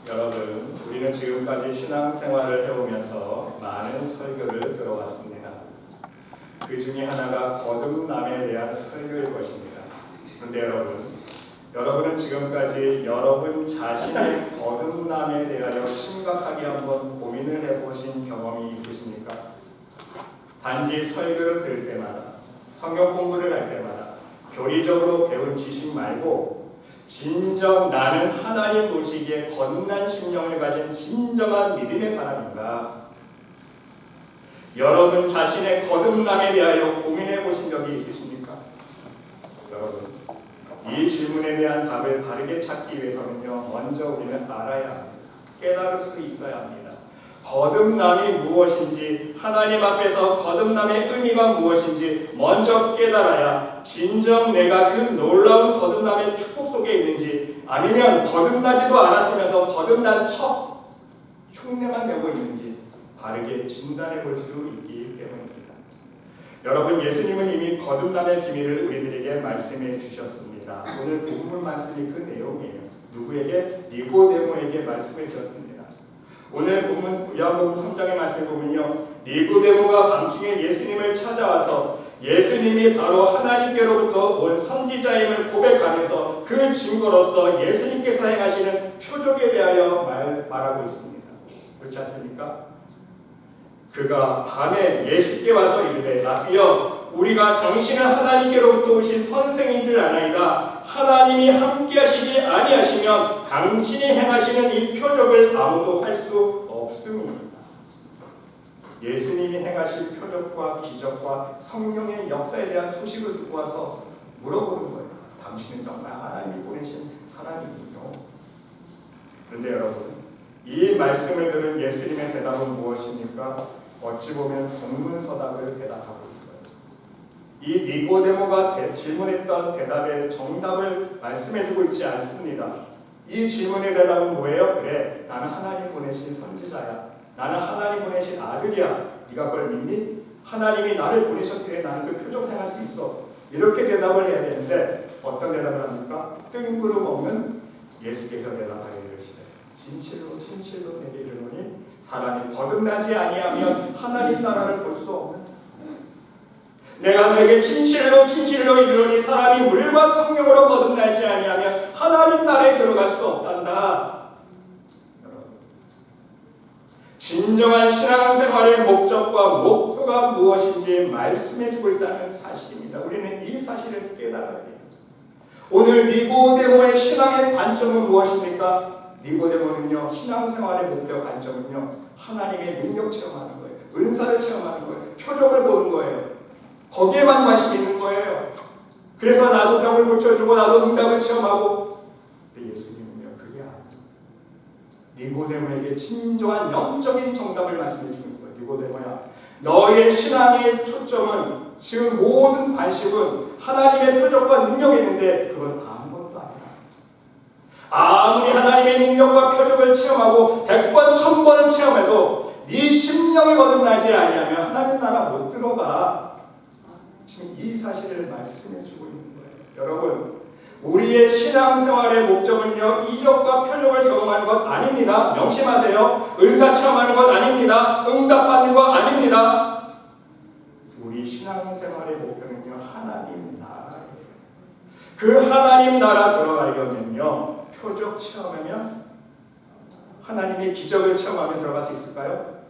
여러분, 우리는 지금까지 신앙생활을 해오면서 많은 설교를 들어왔습니다. 그 중에 하나가 거듭남에 대한 설교일 것입니다. 그런데 여러분은 지금까지 여러분 자신의 거듭남에 대하여 심각하게 한번 고민을 해보신 경험이 있으십니까? 단지 설교를 들을 때마다, 성경 공부를 할 때마다 교리적으로 배운 지식 말고 진정 나는 하나님 보시기에 거듭난 심령을 가진 진정한 믿음의 사람인가? 여러분 자신의 거듭남에 대하여 고민해 보신 적이 있으십니까? 여러분, 이 질문에 대한 답을 바르게 찾기 위해서는요, 먼저 우리는 알아야 합니다. 깨달을 수 있어야 합니다. 거듭남이 무엇인지, 하나님 앞에서 거듭남의 의미가 무엇인지 먼저 깨달아야 진정 내가 그 놀라운 거듭남의 축복 속에 있는지, 아니면 거듭나지도 않았으면서 거듭난 척 흉내만 내고 있는지 바르게 진단해 볼 수 있기 때문입니다. 여러분, 예수님은 이미 거듭남의 비밀을 우리들에게 말씀해 주셨습니다. 오늘 본문 말씀이 그 내용이에요. 누구에게? 니고데모에게 말씀해 주셨습니다. 오늘 본문 요한복음 3장의 말씀을 보면요, 니고데모가 밤중에 예수님을 찾아와서 예수님이 바로 하나님께로부터 온 선지자임을 고백하면서 그 증거로서 예수님께서 행하시는 표적에 대하여 말하고 있습니다. 그렇지 않습니까? 그가 밤에 예수께 와서 이르되, 라비여, 우리가 당신은 하나님께로부터 오신 선생인 줄 아나이다. 하나님이 함께하시지 아니하시면 당신이 행하시는 이 표적을 아무도 할 수 없음이니라. 예수님이 행하신 표적과 기적과 성령의 역사에 대한 소식을 듣고 와서 물어보는 거예요. 당신은 정말 하나님이 보내신 사람이군요. 그런데 여러분, 이 말씀을 들은 예수님의 대답은 무엇입니까? 어찌 보면 동문서답을 대답하고 있어요. 이 니고데모가 질문했던 대답의 정답을 말씀해주고 있지 않습니다. 이 질문의 대답은 뭐예요? 그래, 나는 하나님 보내신 선지자야. 나는 하나님 보내신 아들이야. 네가 그걸 믿니? 하나님이 나를 보내셨기에 나는 그 표적 행할 수 있어. 이렇게 대답을 해야 되는데 어떤 대답을 합니까? 뜬구름 없는 예수께서 대답하여 이르시되, 진실로 진실로 내게 이르노니 사람이 거듭나지 아니하면 하나님 나라를 볼 수 없는, 내가 너에게 진실로 진실로 이르노니 사람이 물과 성령으로 거듭나지 아니하면 하나님 나라에 들어갈 수 없단다. 여러분, 진정한 신앙생활의 목적과 목표가 무엇인지 말씀해주고 있다는 사실입니다. 우리는 이 사실을 깨달아야 돼요. 오늘 니고데모의 신앙의 관점은 무엇입니까? 니고데모는요, 신앙생활의 목표 관점은요, 하나님의 능력 체험하는 거예요. 은사를 체험하는 거예요. 표적을 보는 거예요. 거기에만 관심이 있는 거예요. 그래서 나도 병을 고쳐주고 나도 응답을 체험하고. 근데 예수님은요, 그게 아니에요. 니고데모에게 진정한 영적인 정답을 말씀해 주는 거예요. 니고데모야, 너의 신앙의 초점은, 지금 모든 관심은 하나님의 표적과 능력이 있는데 그건 아무것도 아니야. 아무리 하나님의 능력과 표적을 체험하고 100번 1000번을 체험해도 네 심령이 거듭나지 아니하면 하나님 나라 못 들어가. 지금 이 사실을 말씀해 주고 있는 거예요. 여러분, 우리의 신앙생활의 목적은요, 이적과 표적을 경험하는 것 아닙니다. 명심하세요. 은사 체험하는 것 아닙니다. 응답받는 것 아닙니다. 우리 신앙생활의 목표는요, 하나님 나라예요. 그 하나님 나라 들어가려면요, 표적 체험하면, 하나님의 기적을 체험하면 들어갈 수 있을까요?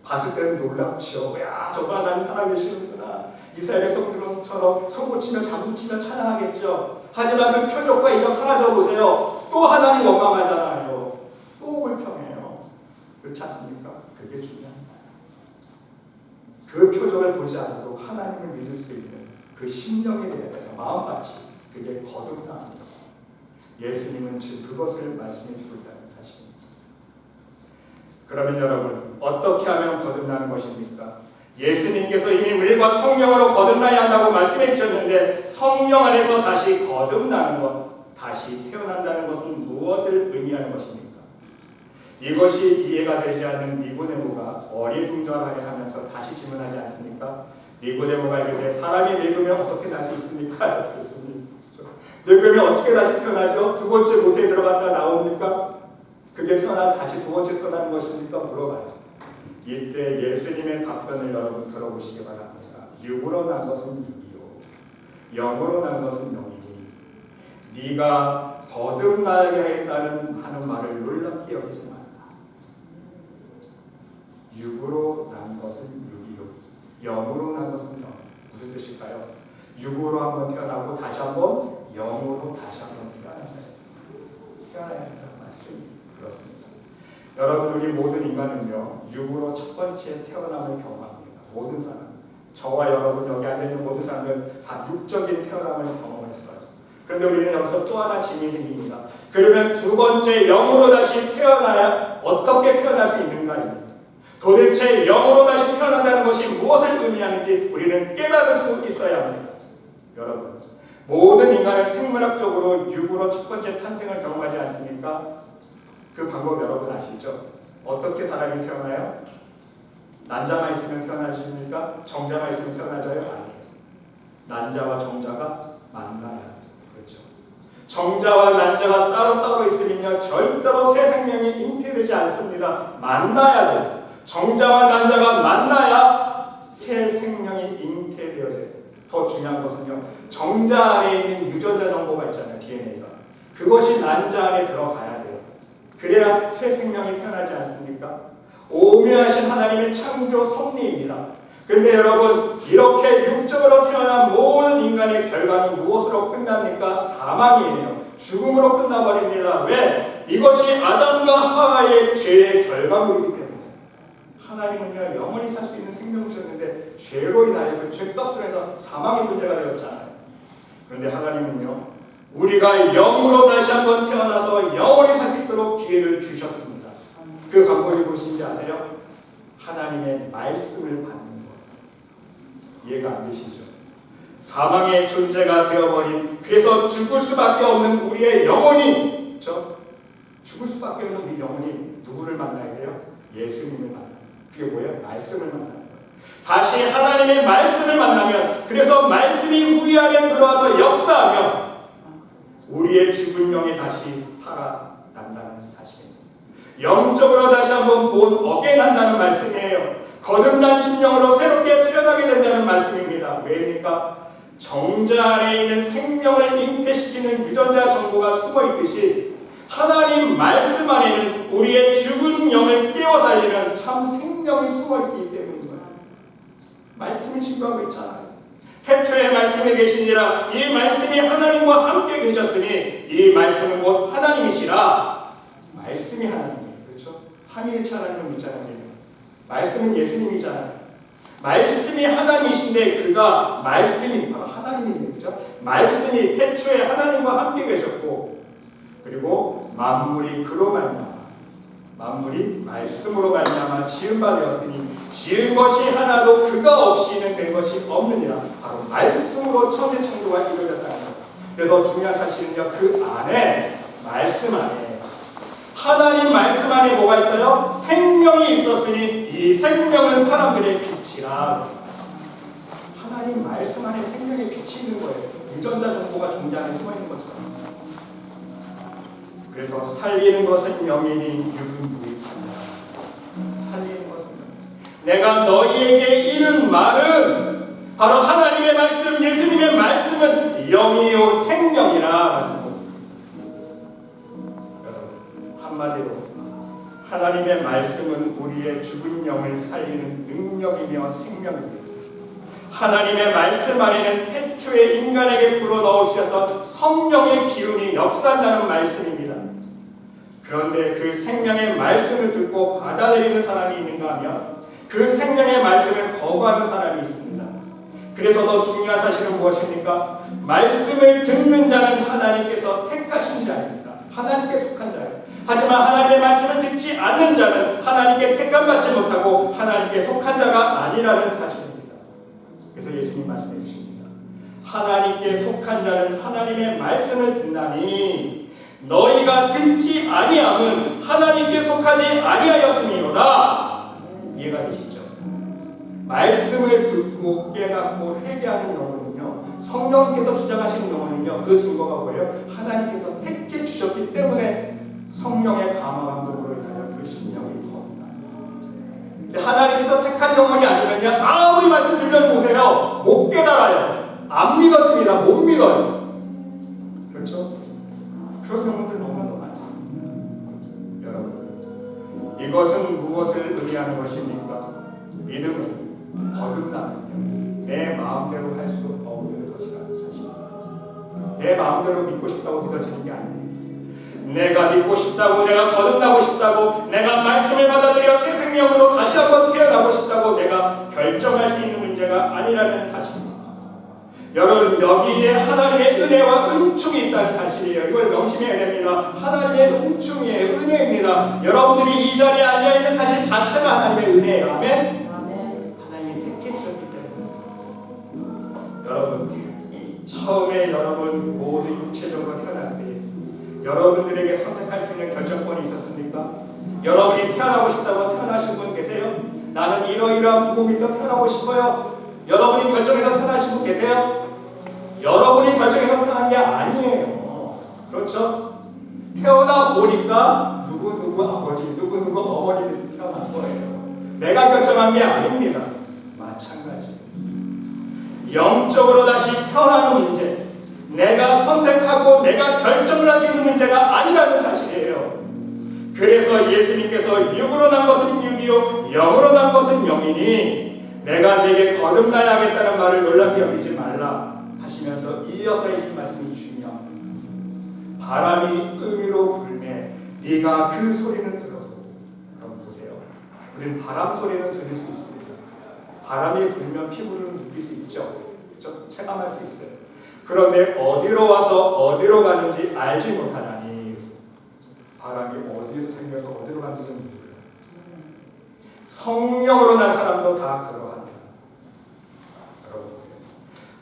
봤을 때는 놀랍죠. 야, 정말 하나님 살아계시는구나. 이스라엘 백성들처럼 손고치며 장구치며 찬양하겠죠. 하지만 그 표적과 이적 사라져 보세요. 또 하나님 원망하잖아요. 또 불평해요. 그렇지 않습니까? 그게 중요합니다. 그 표적을 보지 않아도 하나님을 믿을 수 있는 그 심령에 대한 마음밭이, 그게 거듭남입니다. 예수님은 지금 그것을 말씀해 주고 있다는 사실입니다. 그러면 여러분, 어떻게 하면 거듭나는 것입니까? 예수님께서 이미 물과 성령으로 거듭나야 한다고 말씀해 주셨는데, 성령 안에서 다시 거듭나는 것, 다시 태어난다는 것은 무엇을 의미하는 것입니까? 이것이 이해가 되지 않는 니고데모가 어리둥절하게 하면서 다시 질문하지 않습니까? 니고데모가 이르되, 사람이 늙으면 어떻게 다시 있습니까? 예수님, 늙으면 어떻게 다시 태어나죠? 두 번째 모태에 들어갔다 나옵니까? 그게 그게 다시 두 번째 태어나는 것입니까? 물어봐야죠. 이때 예수님의 답변을 여러분 들어보시기 바랍니다. 육으로 난 것은 육이요 영으로 난 것은 영이니 네가 거듭나게 하겠다는 하는 말을 놀랍게 여기지 마라. 육으로 난 것은 육이요 영으로 난 것은 영. 무슨 뜻일까요? 육으로 한번 태어나고 다시 한번 영으로 다시 한번 태어나야 한다는 말씀이 그렇습니다. 여러분, 우리 모든 인간은요 육으로 첫 번째 태어남을 경험합니다. 모든 사람, 저와 여러분 여기 앉아있는 모든 사람들 다 육적인 태어남을 경험했어요. 그런데 우리는 여기서 또 하나 질문이 생깁니다. 그러면 두 번째 영으로 다시 태어나야 어떻게 태어날 수 있는가입니다. 도대체 영으로 다시 태어난다는 것이 무엇을 의미하는지 우리는 깨달을 수 있어야 합니다. 여러분, 모든 인간은 생물학적으로 육으로 첫 번째 탄생을 경험하지 않습니까? 그 방법 여러분 아시죠? 어떻게 사람이 태어나요? 난자만 있으면 태어나십니까? 정자만 있으면 태어나져요? 아니에요. 난자와 정자가 만나야 해요. 그렇죠? 정자와 난자가 따로따로 있으면요 절대로 새 생명이 잉태되지 않습니다. 만나야 돼요. 정자와 난자가 만나야 새 생명이 잉태되어져요. 더 중요한 것은요, 정자 안에 있는 유전자 정보가 있잖아요. DNA가. 그것이 난자 안에 들어가야 돼요. 그래야 새 생명이 태어나지 않습니까? 오묘하신 하나님의 창조 섭리입니다. 그런데 여러분, 이렇게 육적으로 태어난 모든 인간의 결과는 무엇으로 끝납니까? 사망이에요. 죽음으로 끝나버립니다. 왜? 이것이 아담과 하와의 죄의 결과물이기 때문에. 하나님은요 영원히 살 수 있는 생명을 주셨는데 죄로 인하여 그 죄값으로 해서 사망의 문제가 되었잖아요. 그런데 하나님은요 우리가 영으로 다시 한번 태어나서 영원히 살 수 있도록 기회를 주셨습니다. 그 방법이 무엇인지 아세요? 하나님의 말씀을 받는 것. 이해가 안 되시죠? 사망의 존재가 되어버린, 그래서 죽을 수밖에 없는 우리의 영혼이, 죽을 수밖에 없는 우리 영혼이 누구를 만나야 돼요? 예수님을 만나요. 그게 뭐예요? 말씀을 만나는 거예요. 다시 하나님의 말씀을 만나면, 그래서 말씀이 우리 안에 들어와서 역사하면 우리의 죽은 영이 다시 살아난다는 사실입니다. 영적으로 다시 한번 본 어게인한다는 말씀이에요. 거듭난 심령으로 새롭게 태어나게 된다는 말씀입니다. 왜입니까? 정자 안에 있는 생명을 잉태시키는 유전자 정보가 숨어있듯이 하나님 말씀 안에는 우리의 죽은 영을 깨워 살리는 참 생명이 숨어있기 때문입니다. 말씀이 증거하고 있잖아요. 태초에 말씀이 계시니라. 이 말씀이 하나님과 함께 계셨으니 이 말씀은 곧 하나님이시라. 말씀이 하나님이에요. 그렇죠? 삼위일체 하나님을 믿잖아요. 말씀은 예수님이잖아요. 말씀이 하나님이신데 그가 말씀이 바로 하나님이에요. 그렇죠? 말씀이 태초에 하나님과 함께 계셨고, 그리고 만물이 그로 말미암아, 만물이 말씀으로 말미암아 지은 바 되었으니 지은 것이 하나도 그가 없이는 된 것이 없느니라. 바로 말씀으로 천지 창조가 이루어졌다는 것. 근데 더 중요한 사실은요, 그 안에, 말씀 안에, 하나님 말씀 안에 뭐가 있어요? 생명이 있었으니 이 생명은 사람들의 빛이라. 하나님 말씀 안에 생명의 빛이 있는 거예요. 유전자 정보가 종자 안에 숨어 있는 것처럼. 그래서 살리는 것은 영이니 육은 무익하다. 살리는 것은 영. 내가 너희에게 이른 말은 바로 하나님의 말씀, 예수님의 말씀은 영이요 생명이라 말씀하셨습니다. 여러분, 한마디로 하나님의 말씀은 우리의 죽은 영을 살리는 능력이며 생명입니다. 하나님의 말씀 안에는 태초에 인간에게 불어넣으셨던 성령의 기운이 역사한다는 말씀입니다. 그런데 그 생명의 말씀을 듣고 받아들이는 사람이 있는가 하면 그 생명의 말씀을 거부하는 사람이 있습니다. 그래서 더 중요한 사실은 무엇입니까? 말씀을 듣는 자는 하나님께서 택하신 자입니다. 하나님께 속한 자예요. 하지만 하나님의 말씀을 듣지 않는 자는 하나님께 택함받지 못하고 하나님께 속한 자가 아니라는 사실입니다. 그래서 예수님 말씀해 주십니다. 하나님께 속한 자는 하나님의 말씀을 듣나니 너희가 듣지 아니함은 하나님께 속하지 아니하였음이로다. 이해가 되시죠? 말씀을 듣고 깨닫고 회개하는 영혼은요, 성령께서 주장하시는 영혼은요, 그 증거가 뭐예요? 하나님께서 택해 주셨기 때문에 성령의 감화감동으로 심령이 거듭나. 하나님께서 택한 영혼이 아니면요, 아무리 말씀 들려도 보세요, 못 깨달아요. 안 믿어집니다. 못 믿어요. 그렇죠? 그런 경우들 너무나 많습니다. 여러분, 이것은 무엇을 의미하는 것입니까? 믿음은 거듭나면요, 내 마음대로 할 수 없는 것이라는 사실. 내 마음대로 믿고 싶다고 믿어지는 게 아닙니다. 내가 믿고 싶다고, 내가 거듭나고 싶다고, 내가 말씀을 받아들여 새 생명으로 다시 한번 태어나고 싶다고 내가 결정할 수 있는 문제가 아니라는 사실입니다. 여러분, 여기에 하나님의 은혜와 은총이 있다는 사실이에요. 이걸 명심해야 됩니다. 하나님의 은총이에요. 은혜입니다. 여러분들이 이 자리에 앉아있는 사실 자체가 하나님의 은혜예요. 아멘? 하나님이 택해주셨기 때문에. 여러분, 처음에 여러분 모두 육체적으로 태어날 때 여러분들에게 선택할 수 있는 결정권이 있었습니까? 여러분이 태어나고 싶다고 태어나신 분 계세요? 나는 이러이러한 부모 밑에서 태어나고 싶어요. 여러분이 결정해서 태어나신 분 계세요? 여러분이 결정해서 태어난 게 아니에요. 그렇죠? 태어나 보니까 누구 아버지, 누구 어머니를 태어난 거예요. 내가 결정한 게 아닙니다. 마찬가지. 영적으로 다시 태어나는 문제, 내가 선택하고 내가 결정을 할 수 있는 문제가 아니라는 사실이에요. 그래서 예수님께서 육으로 난 것은 육이요 영으로 난 것은 영이니 내가 네게 거듭나야 하겠다는 말을 놀랍게 여기지 말라 하시면서 이어서 해주신 말씀이 중요합니다. 바람이 음위로 불매 네가 그 소리는 들어도. 그럼 보세요. 우리는 바람 소리는 들을 수 있습니다. 바람이 불면 피부를 느낄 수 있죠. 그렇죠? 체감할 수 있어요. 그런데 어디로 와서 어디로 가는지 알지 못하다니. 바람이 어디서 생겨서 어디로 가는지 몰라요. 성령으로 난 사람도 다 그러합니다. 여러분 보세요.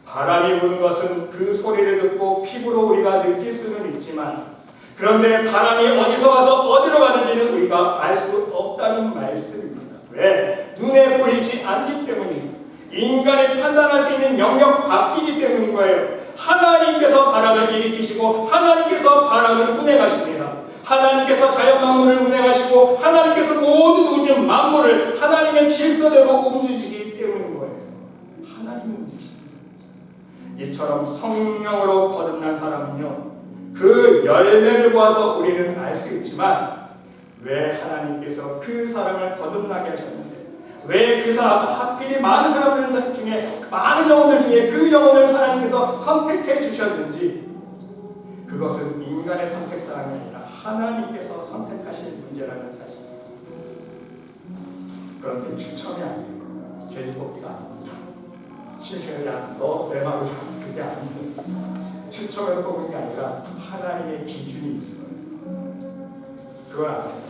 바람이 부는 것은 그 소리를 듣고 피부로 우리가 느낄 수는 있지만, 그런데 바람이 어디서 와서 어디로 가는지는 우리가 알 수 없다는 말씀입니다. 왜? 눈에 보이지 않기 때문입니다. 인간이 판단할 수 있는 영역 밖이기 때문인 거예요. 하나님께서 바람을 일으키시고 하나님께서 바람을 운행하십니다. 하나님께서 자연 만물을 운행하시고 하나님께서 모든 우주 만물을 하나님의 질서대로 움직이시기 때문인 거예요. 하나님이 움직이십니다. 이처럼 성령으로 거듭난 사람은요, 그 열매를 보아서 우리는 알 수 있지만 왜 하나님께서 그 사람을 거듭나게 하셨는지, 왜 그 사람, 하필이 많은 사람들 중에, 많은 영혼들 중에 그 영혼을 하나님께서 선택해 주셨는지, 그것은 인간의 선택사항이 아니라 하나님께서 선택하신 문제라는 사실. 그런데 추첨이 아니에요. 제비뽑기가 아닙니다. 실패야, 너 내 마음을 그게 아닙니다. 추첨으로 뽑은 게 아니라 하나님의 기준이 있어요. 그걸 알아요.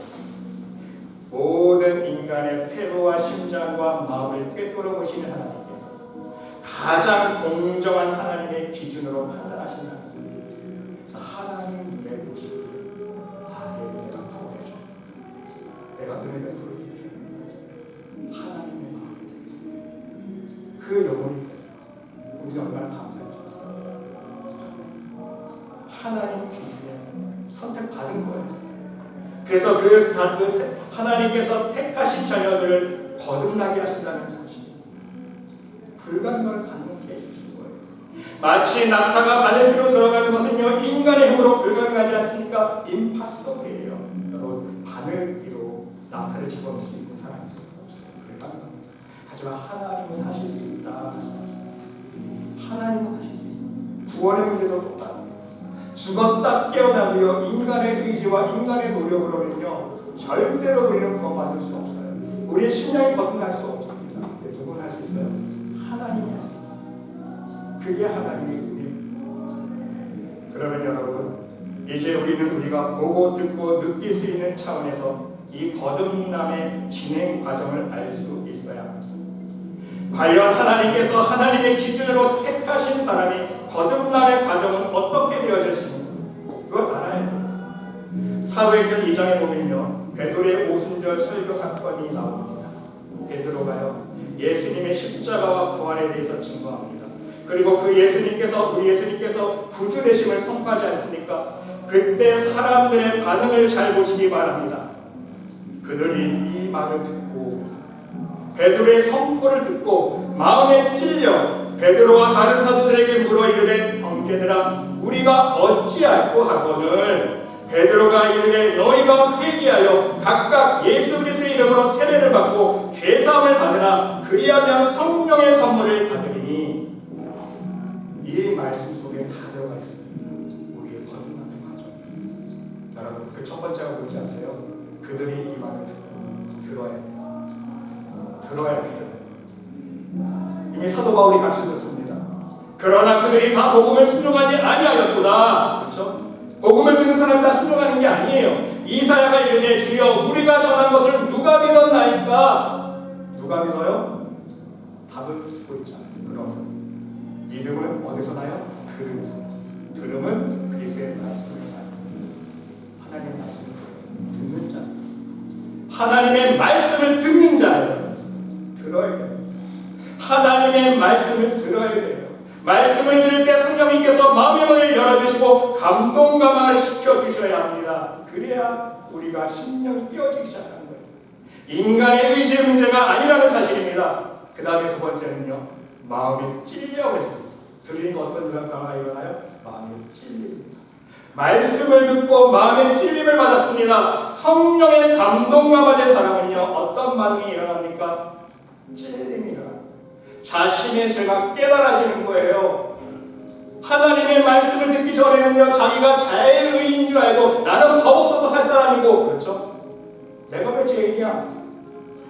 모든 인간의 폐부와 심장과 마음을 꿰뚫어 보시는 하나님께서 가장 공정한 하나님의 기준으로 판단하신다. 그래서 하나님 눈에 보시고, 얘를 내가 구원해줘, 내가 은혜 베풀어줄게, 하나님의 마음, 그 영혼이 우리 얼마나 감사하죠. 하나님 기준에 선택받은 거예요. 그래서 하나님께서 택하신 자녀들을 거듭나게 하신다는 사실, 불가능을 가능하게 해주신 거예요. 마치 낙타가 바늘기로 들어가는 것은요, 인간의 힘으로 불가능하지 않습니까? 임파서블이에요. 여러분, 바늘기로 낙타를 집어넣을 수 있는 사람이 없어요. 불가능합니다. 하지만 하나님은 하실 수 있다. 하나님은 하실 수 있다. 구원의 문제도 똑같아요. 죽었다 깨어나도요, 인간의 의지와 인간의 노력으로는요 절대로 우리는 구원받을 수 없어요. 우리의 심령이 거듭날 수 없습니다. 근데 누구는 할 수 있어요? 하나님이 하세요. 그게 하나님의 은혜. 그러면 여러분, 이제 우리는 우리가 보고 듣고 느낄 수 있는 차원에서 이 거듭남의 진행 과정을 알 수 있어야 합니다. 과연 하나님께서 하나님의 기준으로 택하신 사람이 거듭남의 과정은 어떻게 되어지는지 그걸 알아야 돼요. 사도행전 2장에 보면요, 베드로의 오순절 설교 사건이 나옵니다. 베드로가요, 예수님의 십자가와 부활에 대해서 증거합니다. 그리고 그 우리 예수님께서 구주 되심을 선포하지 않습니까? 그때 사람들의 반응을 잘 보시기 바랍니다. 그들이 이 말을 듣고 베드로의 선포를 듣고 마음에 찔려 베드로와 다른 사도들에게 물어 이르되 형제들아 우리가 어찌할꼬 하거늘 베드로가 이르되 너희가 회개하여 각각 예수 그리스도의 이름으로 세례를 받고 죄사함을 받으라 그리하면 성령의 선물을 받으리니. 이 말씀 속에 다 들어가 있습니다. 우리의 거듭남의 과정. 여러분 그 첫 번째가 뭔지 아세요? 그들이 이 말을 듣고 들어야 돼요. 들어야 돼요. 이미 사도 바울이 가르쳤습니다. 그러나 그들이 다 복음을 순종하지 아니하였구나. 그렇죠? 복음을 듣는 사람이 다 순종하는 게 아니에요. 이사야가 이르되 주여 우리가 전한 것을 누가 믿었나이까? 누가 믿어요? 답을 주고 있잖아요. 그럼 믿음은 어디서 나요? 들음에서. 들음은 그리스도의 말씀을 나요. 하나님의 말씀을 듣는 자. 하나님의 말씀을 듣는 자예요. 들어야 돼요. 하나님의 말씀을 들어야 돼요. 말씀을 들을 때 성령님께서 마음의 문을 열어주시고 감동감화를 시켜주셔야 합니다. 그래야 우리가 심령이 깨어지기 시작하는 거예요. 인간의 의지의 문제가 아니라는 사실입니다. 그 다음에 두 번째는요. 마음이 찔려고 했습니다. 들으니까 어떤 변화가 일어나요? 마음이 찔립니다. 말씀을 듣고 마음의 찔림을 받았습니다. 성령의 감동감화 된 사람은요. 어떤 반응이 일어납니까? 찔림이 일어납니다. 자신의 죄가 깨달아지는 거예요. 하나님의 말씀을 듣기 전에는요. 자기가 자의인 줄 알고 나는 법 없어도 살 사람이고 그렇죠? 내가 왜 죄인이야?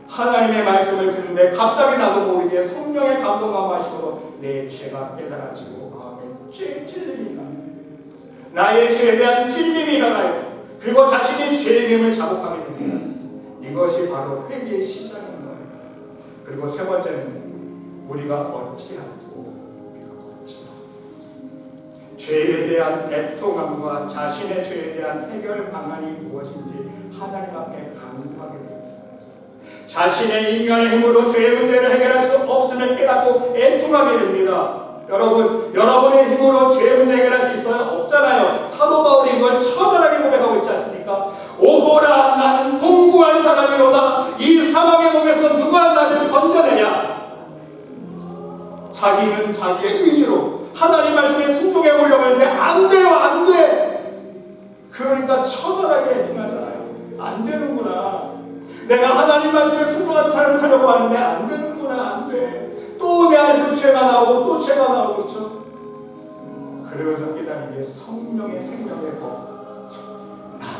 하나님의 말씀을 듣는데 갑자기 나도 모르게 성령의 감동감화 하시고 내 죄가 깨달아지고 마음에 찔림이 나요. 나의 죄에 대한 찔림이 일어나요. 그리고 자신이 죄인임을 자복하게 됩니다. 이것이 바로 회개의 시작인 거예요. 그리고 세 번째는 우리가 어찌하고 죄에 대한 애통함과 자신의 죄에 대한 해결 방안이 무엇인지 하나님 앞에 간구하게 되어 있어요. 자신의 인간의 힘으로 죄의 문제를 해결할 수 없음을 깨닫고 애통하게 됩니다. 여러분의 힘으로 죄의 문제 해결할 수 있어요? 없잖아요. 사도 바울이 이걸 처절하게 고백하고 있지 않습니까? 오호라 나는 공부한 사람이로다. 이 사망의 몸에서 누가 나를 건져내냐? 자기는 자기의 의지로 하나님 말씀에 순종해 보려고 했는데 안 돼요. 안 돼. 그러니까 처절하게 애통하잖아요. 안 되는구나. 내가 하나님 말씀에 순종하는 삶을 하려고 하는데 안 되는구나. 안 돼. 또 내 안에서 죄가 나오고 또 죄가 나오고 그렇죠? 그러면서 깨달은 게 성령의 생명의 법.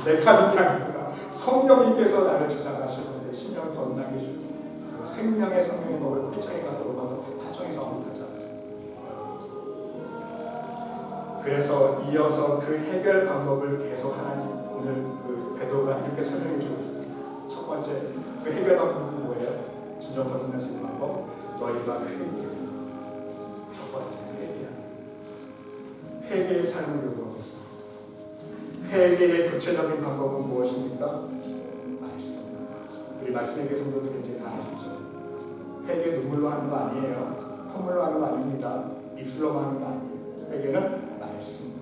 내가 하는 게 아니구나. 성령님께서 나를 주장하시는데 신령을 거듭나게 해주고 생명의 성령의 법을 8장에 가서 로마서 8장에서 언급하잖아요. 그래서 이어서 그 해결 방법을 계속 하나님 오늘 그 베드로가 이렇게 설명해 주고 있습니다. 첫 번째 그 해결 방법은 뭐예요? 진정 거듭날 수 있는 방법. 너희가 회개해. 첫 번째 회개하는. 회개의 삶을 요구하고 있습니다. 회개의 구체적인 방법은 무엇입니까? 말씀. 우리 말씀에게 성도들 이제 다 아시죠? 회개 눈물로 하는 거 아니에요. 콧물로 하는 거 아닙니다. 입술로 하는 거 아니에요. 회개는 말씀.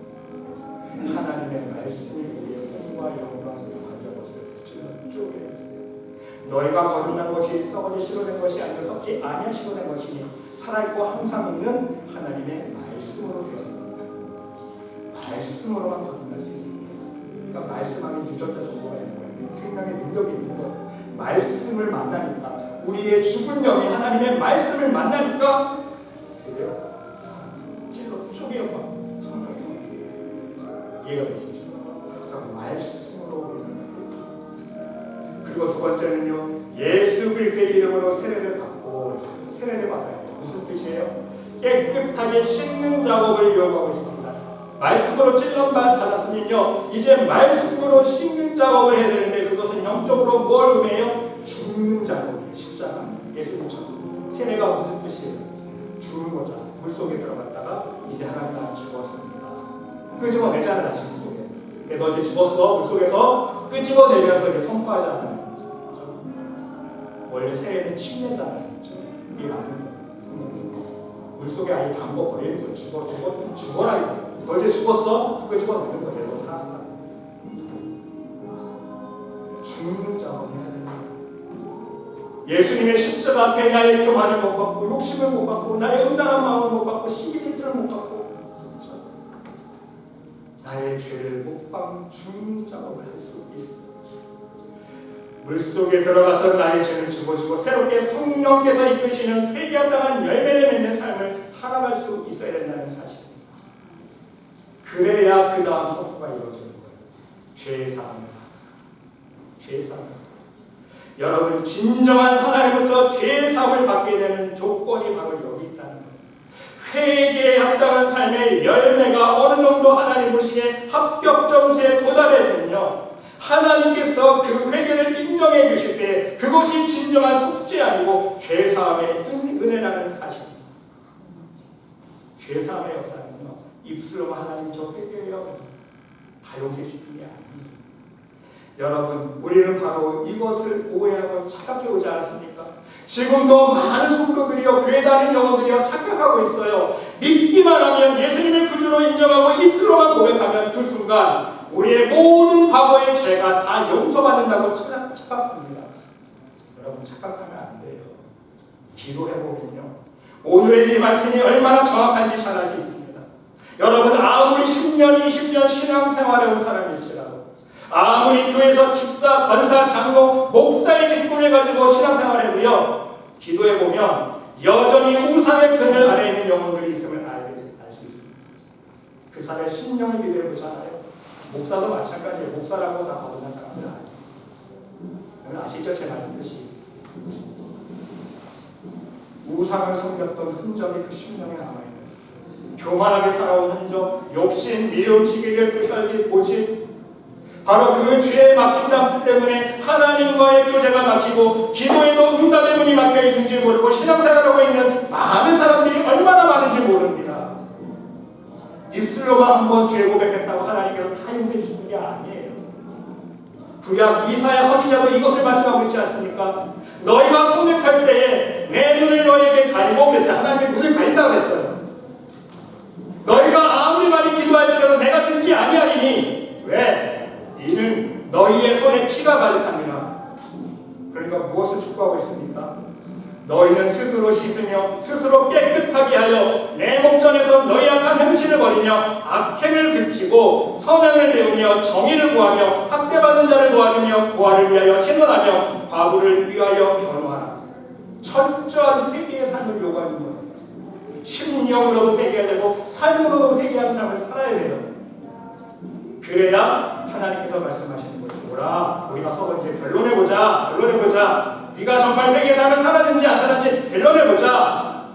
하나님의 말씀이 우리의 꿈과 영광을 가져온 것을 쪼개야 돼요. 너희가 거듭난 것이 썩어지 실어낸 것이 아니라 썩지 아니하 실어낸 것이니 살아있고 항상 있는 하나님의 말씀으로 되었습니다. 말씀으로만 거듭날 수 있는 거예요. 그러니까 말씀 안에 유전자 정보가 있는 거예요. 생명의 능력이 있는 거예요. 말씀을 만나니까 우리의 죽은 영이 하나님의 말씀을 만나니까 그래요. 찔러 쪼개어봐. 성령이 이해가 되시죠? 그래서 말씀으로 우리는 그리고 두 번째는요. 예수 그리스도의 이름으로 세례를 받고 세례를 받아요. 무슨 뜻이에요? 깨끗하게 씻는 작업을 요구하고 있습니다. 말씀으로 찔러만 받았으면요. 이제 말씀으로 씻는 작업을 해야 되는데 그것은 영적으로 뭘 의미해요? 죽는 작업이에요. 십자가. 예수님처럼. 세례가 무슨 뜻이에요? 죽는 거죠. 물속에 들어갔다가 이제 하나님 죽었습니다. 끄집어내잖아요. 다시 물속에. 너 이제 죽었어. 물속에서 끄집어내면서 이제 선포하잖아요. 원래 세례는 침례잖아요. 이게 맞는 거예요. 물속에 아예 담궈버리는 거예요. 죽어라 이거. 너 이제 죽었어? 끄집어내는 거예요. 너 살았다. 죽는 작업을 해야 되는 예수님의 십자가 앞에 나의 교만을 못 받고 욕심을 못 받고 나의 음란한 마음을 못 받고 시기질투를 못 받고 나의 죄를 목방 죽는 작업을 할 수 있습니다. 물속에 들어가서 나의 죄를 죽어주고 새롭게 성령께서 이끄시는 회개합당한 열매를 맺는 삶을 살아갈 수 있어야 된다는 사실입니다. 그래야 그 다음 선포가 이루어지는 거예요. 죄의 사함을 죄의 사함을 여러분 진정한 하나님부터 죄의 사함을 받게 되는 조건이 바로 여기 있다는 거예요. 회개에 합당한 삶의 열매가 어느 정도 하나님 보시기에 합격 점수에 도달했군요. 하나님께서 그 회개를 인정해 주실 때 그것이 진정한 속죄 아니고 죄사함의 은혜라는 사실입니다. 죄사함의 역사는요. 입술로 하나님 저 회개해요. 다 용서해 주는 게 아닙니다. 여러분 우리는 바로 이것을 오해하고 착각해 오지 않았습니까? 지금도 많은 성도들이요 교회 다니는 영혼들이요 착각하고 있어요. 믿기만 하면 예수님을 구주로 인정하고 입술로만 고백하면 그 순간 우리의 모든 과거의 죄가 다 용서받는다고 착각합니다. 여러분 착각하면 안 돼요. 기도해보면요 오늘의 이 말씀이 얼마나 정확한지 잘 알 수 있습니다. 여러분 아무리 10년 20년 신앙생활해온 사람일지라도 아무리 교회에서 집사, 권사, 장로, 목사의 직분을 가지고 신앙생활해도요 기도해보면 여전히 우상의 그늘 아래에 있는 영혼들이 있음을 알 수 있습니다. 그 사람의 신령을 기도해보잖아요. 목사도 마찬가지예요. 목사라고 다 거듭난 사람들 아니에요. 여러분 아시죠? 제 말인 뜻이 우상을 섬겼던 흔적이 그 심령에 남아있는 교만하게 살아온 흔적, 욕심, 미움, 시기질투, 혈기, 고집 바로 그 죄에 막힌 담 때문에 하나님과의 교제가 막히고 기도에도 응답의 문이 막혀있는지 모르고 신앙생활하고 있는 많은 사람들이 얼마나 많은지 모릅니다. 입술로만 한번 죄 고백했다고 하나님께서 다 용서해 주시는 게 아니에요. 구약 이사야 선지자도 이것을 말씀하고 있지 않습니까? 너희가 성립할 때에 내 눈을 너희에게 가리고 그랬어요. 하나님의 눈을 가린다고 그랬어요. 너희가 아무리 많이 기도할지라도 내가 듣지 아니하리니 왜? 이는 너희의 손에 피가 가득합니다. 그러니까 무엇을 촉구하고 있습니까? 너희는 스스로 씻으며 스스로 깨끗하게 하여 내 목전에서 너희 악한 행실을 버리며 악행을 그치고 선행을 배우며 정의를 구하며 학대받은 자를 도와주며 고아를 위하여 신원하며 과부를 위하여 변호하라. 철저한 회개의 삶을 요구하는 거예요. 심령으로도 회개해야 되고 삶으로도 회개하는 삶을 살아야 돼요. 그래야 하나님께서 말씀하시는 거예요. 오라 우리가 서로 이제 변론해보자. 네가 정말 회개의 삶을 살았는지 안 살았는지 변론해보자.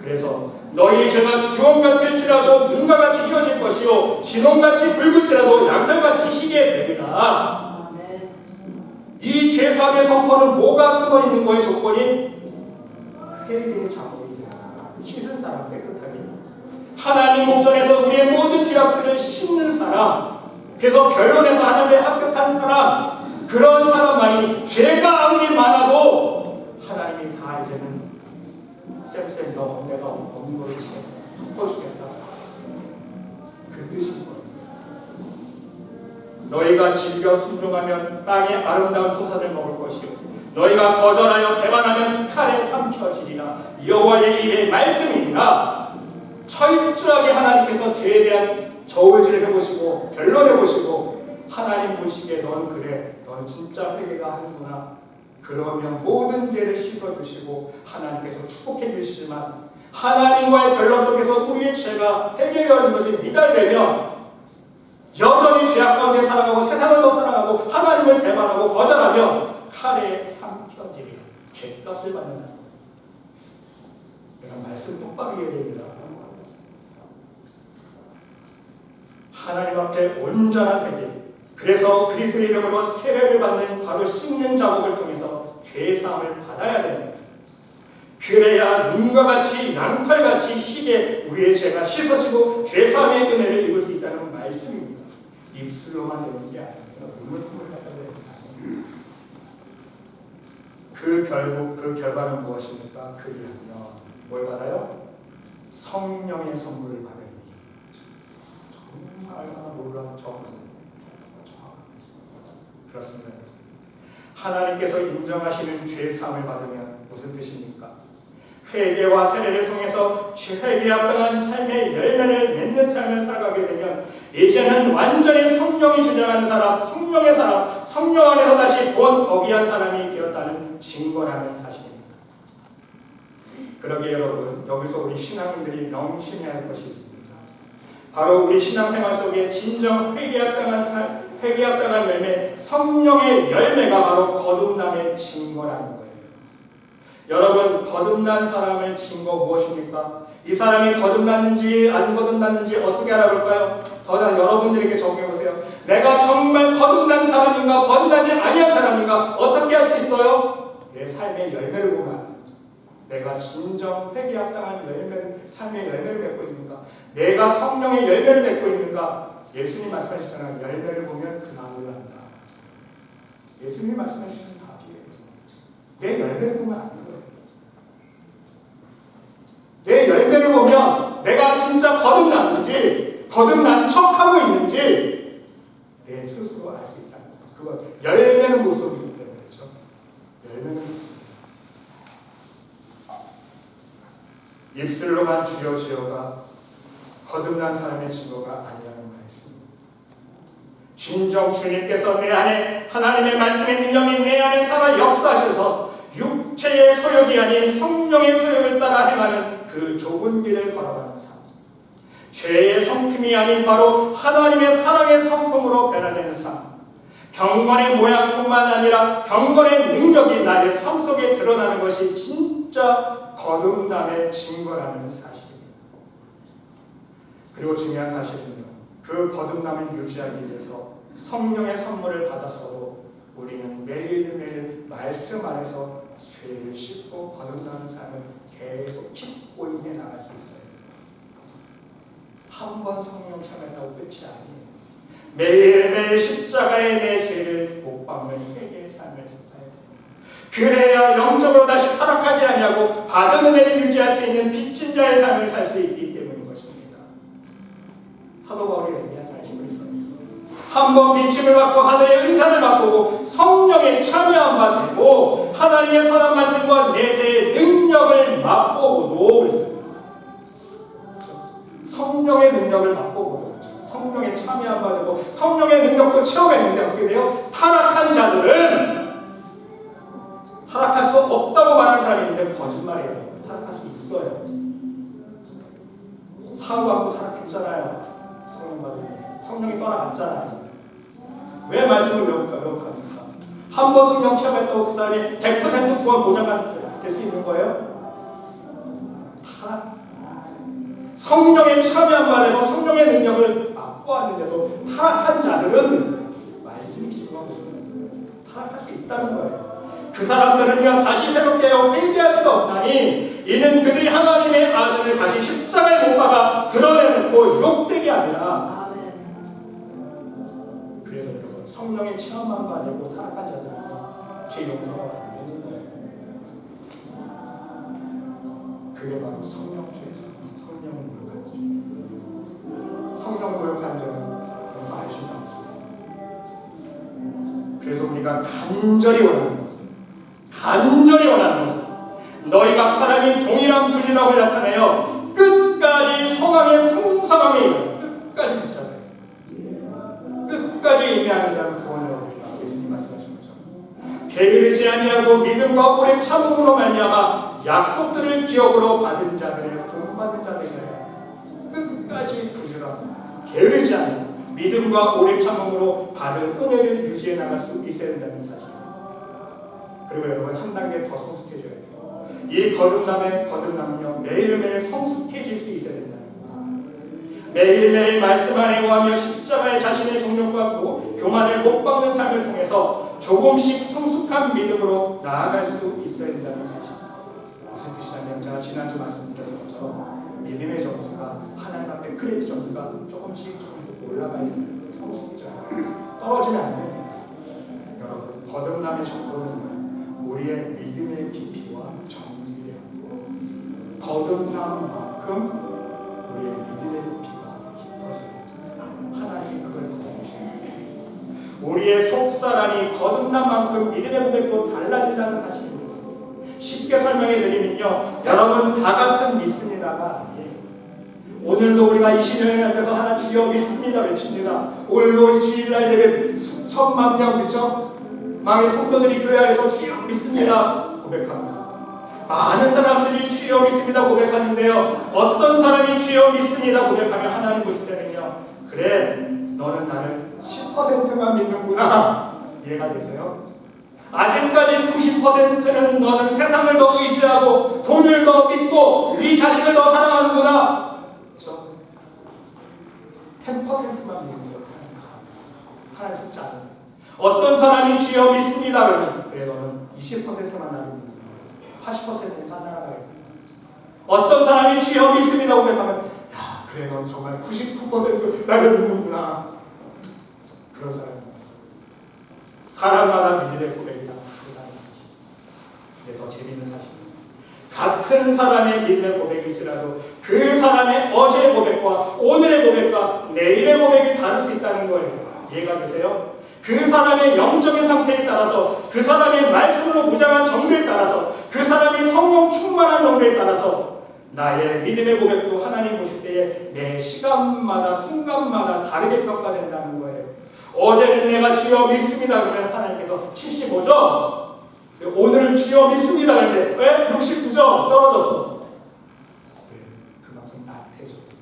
그래서 너희 죄가 주홍 같을지라도 눈과 같이 휘어질 것이요 진홍같이 붉을지라도 양털같이 희게 되리라. 이 죄사함의 선포는 뭐가 숨어있는 거의 조건이? 회개의 작업이 되는 사람, 씻은 사람, 깨끗하게 하나님 목전에서 우리의 모든 죄악들을 씻는 사람, 그래서 변론에서 하나님의 합격한 사람, 그런 사람만이 죄가 아무리 많아도 하나님이 다 이제는 쌤 너 내가 없는 거를 덮어주겠다. 그 뜻인 거예요. 너희가 즐겨 순종하면 땅의 아름다운 소산을 먹을 것이요 너희가 거절하여 배반하면 칼에 삼켜지리라. 여호와의 입의 말씀이니라. 철저하게 하나님께서 죄에 대한 저울질을 해보시고 변론해보시고 하나님 보시기에 너는 그래 넌 진짜 회개가 하는구나. 그러면 모든 죄를 씻어주시고 하나님께서 축복해 주시지만 하나님과의 변론 속에서 우리의 죄가 해결되는 것이 미달되면 여전히 죄악 가운데 살아가고 세상을 더 사랑하고 하나님을 배반하고 거절하면 칼에 삼켜지리라. 죄값을 받는다. 내가 말씀 똑바로 해야 됩니다. 하나님 앞에 온전한 회개, 그래서 그리스도의 이름으로 세례를 받는 바로 씻는 작업을 통해서 죄사함을 받아야 됩니다. 그래야 눈과 같이 양털같이 희게 우리의 죄가 씻어지고 죄사함의 은혜를 입을 수 있다는 말씀입니다. 입술로만 되는 게 아니라 눈물통을 받아야 됩니다. 그 결과는 무엇입니까? 그리하면 뭘 받아요? 성령의 선물을 받으니 정말 얼마나 놀라운 정확한 그렇습니다. 하나님께서 인정하시는 죄사함을 받으면 무슨 뜻입니까? 회개와 세례를 통해서 회개에 합당한 삶의 열매를 맺는 삶을 살아가게 되면 이제는 완전히 성령이 주장하는 사람, 성령의 사람, 성령 안에서 다시 본 어기한 사람이 되었다는 증거라는 사실입니다. 그러게 여러분, 여기서 우리 신앙인들이 명심해야 할 것이 있습니다. 바로 우리 신앙생활 속에 진정 회개에 합당한 삶, 회개에 합당한 열매, 성령의 열매가 바로 거듭남의 증거라는 거예요. 여러분, 거듭난 사람의 증거 무엇입니까? 이 사람이 거듭났는지 안 거듭났는지 어떻게 알아볼까요? 더나 여러분들에게 적용해보세요. 내가 정말 거듭난 사람인가 거듭나지 아니한 사람인가 어떻게 할 수 있어요? 내 삶의 열매를 보면 내가 진정 회개에 합당한 열매를, 삶의 열매를 맺고 있는가? 내가 성령의 열매를 맺고 있는가? 예수님 말씀하시잖아요. 열매를 보면 그 나무를 안다. 예수님 말씀하시는 답이에요. 내 열매를 보면 안 돼요. 내 열매를 보면 내가 진짜 거듭났는지 거듭난 척하고 있는지 내 스스로 알 수 있다는 거예요. 그거 열매는 모습이기 때문에 그렇죠? 열매는 모습. 입술로만 주여 주여가 거듭난 사람의 증거가 아니라는 말씀입니다. 진정 주님께서 내 안에 하나님의 말씀의 능력이 내 안에 살아 역사하셔서 육체의 소욕이 아닌 성령의 소욕을 따라 행하는 그 좁은 길을 걸어가는 삶, 죄의 성품이 아닌 바로 하나님의 사랑의 성품으로 변화되는 삶, 경건의 모양뿐만 아니라 경건의 능력이 나의 삶 속에 드러나는 것이 진짜 거듭남의 증거라는 사실입니다. 그리고 중요한 사실은요, 그 거듭남을 유지하기 위해서 성령의 선물을 받았어도 우리는 매일매일 말씀 안에서 죄를 씻고 거듭나는 삶을 계속 깊고있게 나갈 수 있어요. 한 번 성령 참여했다고 끝이 아니에요. 매일매일 십자가에 내 죄를 못 박는 회개의 삶을 살아야 돼요. 그래야 영적으로 다시 타락하지 아니하고 받은 은혜를 유지할 수 있는 빚진 자의 삶을 살 수 있기 때문인 것입니다. 사도 바울이 얘기하잖아요. 한번 비침을 받고 하늘의 은사를 맛보고 성령에 참여한 바 되고 하나님의 선한 말씀과 내세의 능력을 맛보고도 그랬어요. 성령의 능력을 맛보고도 성령에 참여한 바 되고 성령의 능력도 체험했는데 어떻게 돼요? 타락한 자들은 타락할 수 없다고 말하는 사람이 있는데 거짓말이에요. 타락할 수 있어요. 사후 받고 타락했잖아요. 성령 받으면 성령이 떠나갔잖아요. 왜 말씀을 왜곡합니까? 한 번 성령 체험했다고 그 사람이 100% 구원 보장가 될 수 있는 거예요? 성령에 참여한 바 되고 성령의 능력을 맛보았는데도 타락한 자들은 말씀이 기록하고 있습니다. 타락할 수 있다는 거예요. 그 사람들은요 다시 새롭게 회개할 수 없나니 이는 그들이 하나님의 아들을 다시 십자가에 못 박아 드러내놓고 욕되게 아니라 그래서 여러분 성령의 체험한 바 되고 타락한 자들은 죄 용서가 안 되는 거예요. 그게 바로 성령죄에서 성령을 모욕하는 죄. 성령을 모욕하는 죄는 용서 안 해준다는 거죠. 그래서 우리가 간절히 원하는 것은 너희가 사람이 동일한 부지런함을 나타내어 끝까지 소망의 풍성함에 이르러 끝까지 붙잡아요. 끝까지 인내하는 자는 구원을 얻으리라. 예수님 말씀하신 것처럼 게으르지 아니하고 믿음과 오래 참음으로 말미암아 약속들을 기업으로 받은 자들의 본받은 자들이라. 끝까지 부지런하고 게으르지 않고 믿음과 오래 참음으로 받은 은혜를 유지해 나갈 수 있어야 된다는 사실. 그리고 여러분 한 단계 더 성숙해져야 돼요. 이 거듭남요 매일매일 성숙해질 수 있어야 된다는 거예요. 매일매일 말씀 안에 거하며 십자가의 자신의 정욕과 교만을 못 박는 삶을 통해서 조금씩 성숙한 믿음으로 나아갈 수 있어야 된다는 사실. 무슨 뜻이냐면 제가 지난주 말씀드렸던 것처럼 믿음의 점수가 하나님 앞에 크레딧 점수가 조금씩 올라가야 됩니다. 성숙해져야 떨어지면 안 됩니다. 여러분 거듭남의 정도는 우리의 믿음의 깊이와 정밀이에요. 거듭남만큼 우리의 믿음의 깊이가 깊어져요. 하나님이 그걸 보여주십니다. 우리의 속사람이 사람이 거듭난 만큼 믿음의 고백도 달라진다는 사실입니다. 쉽게 설명해 드리면요, 여러분 다 같은 믿습니다가 오늘도 우리가 20년에 앞에서 하나 주여 믿습니다 외칩니다. 오늘도 주일날 예배 수천만 명 그렇죠? 망의 성도들이 교회 안에서 주여 믿습니다 고백합니다. 많은 사람들이 주여 믿습니다 고백하는데요, 어떤 사람이 주여 믿습니다 고백하면 하나님 보실 때는요, 그래 너는 나를 10%만 믿는구나 이해가 되세요? 아직까지 90%는 너는 세상을 더 의지하고 돈을 더 믿고 네 자식을 더 사랑하는구나. 그렇죠? 10%만 믿는 거예요. 하나님 속지 않으세요. 어떤 사람이 주여 믿습니다 그러면 그래 너는 20%만 나를 믿는 거야. 80%는 다 나가요. 어떤 사람이 주여 믿습니다 고백하면 야 그래 넌 정말 99% 나를 믿는구나. 그런 사람이 있어요. 사람마다 믿음의 고백이다. 근데 더 재밌는 사실은 같은 사람의 믿음의 고백일지라도 그 사람의 어제의 고백과 오늘의 고백과 내일의 고백이 다를 수 있다는 거예요. 이해가 되세요? 그 사람의 영적인 상태에 따라서, 그 사람의 말씀으로 무장한 정도에 따라서, 그 사람이 성령 충만한 정도에 따라서 나의 믿음의 고백도 하나님 보실 때에 내 시간마다 순간마다 다르게 평가된다는 거예요. 어제는 내가 주여 믿습니다 그러면 하나님께서 75점, 오늘은 주여 믿습니다 그런데 왜? 69점 떨어졌어. 그만큼 나태해졌기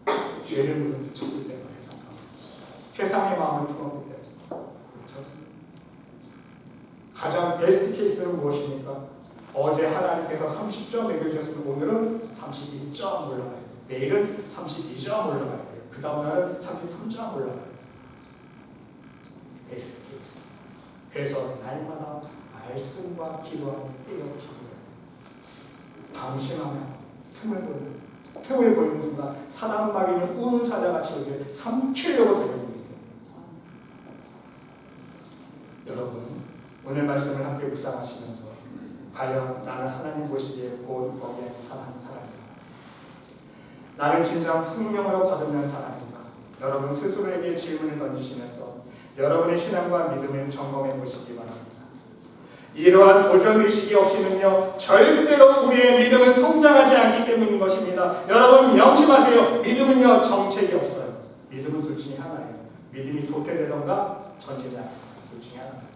때문에, 죄를 묻혔기 때문에, 세상의 마음을 품었기 때문에. 그렇죠? 가장 베스트 케이스는 무엇입니까? 어제 하나님께서 30점 매겨주셨으면 오늘은 31점 올라가야 돼요. 내일은 32점 올라가야 돼요. 그 다음 날은 33점 올라가야 돼요. 베스트 케이스. 그래서 날마다 말씀과 기도하는 때여 기도해야 돼요. 방심하면 틈을 보이는 순간 사람 마귀는 우는 사자같이 우리를 삼키려고 달려듭니다. 여러분 오늘 말씀을 함께 묵상하시면서 과연 나는 하나님 보시기에 곧 거기에 사는 사람인가? 나는 진정 생명으로 거듭난 사람인가? 여러분 스스로에게 질문을 던지시면서 여러분의 신앙과 믿음을 점검해 보시기 바랍니다. 이러한 도전의식이 없이는요 절대로 우리의 믿음은 성장하지 않기 때문인 것입니다. 여러분 명심하세요. 믿음은요 정책이 없어요. 믿음은 둘 중에 하나예요. 믿음이 도태되던가 전진하는 둘 중에 하나입니다.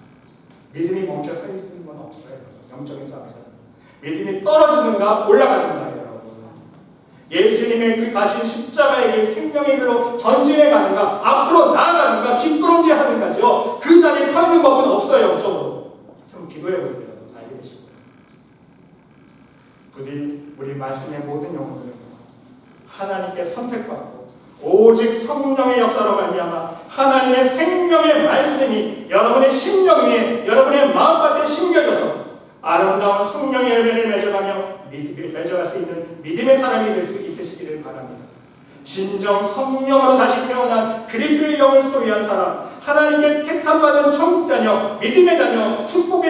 믿음이 멈춰 서 있는 건 없어요. 영적인 싸움에서 믿음이 떨어지는가 올라가는가요. 예수님의 그 가신 십자가의 길, 생명의 길로 전진해 가는가, 앞으로 나아가는가, 뒷걸음질 하는가죠. 그 자리에 서 있는 법은 없어요. 영적으로. 좀 기도해 보세요. 알게 되실 거예요. 부디 우리 말씀의 모든 영혼들은 하나님께 선택받고 오직 성령의 역사로 말미암아 하나님의 생명의 말씀이 여러분의 심령 위에, 여러분의 마음밭에 심겨져서 아름다운 성령의 열매를 맺어갈 수 있는 믿음의 사람이 될 수 있으시기를 바랍니다. 진정 성령으로 다시 태어난 그리스도의 영을 소유한 사람, 하나님께 택함받은 천국 자녀, 믿음의 자녀, 축복의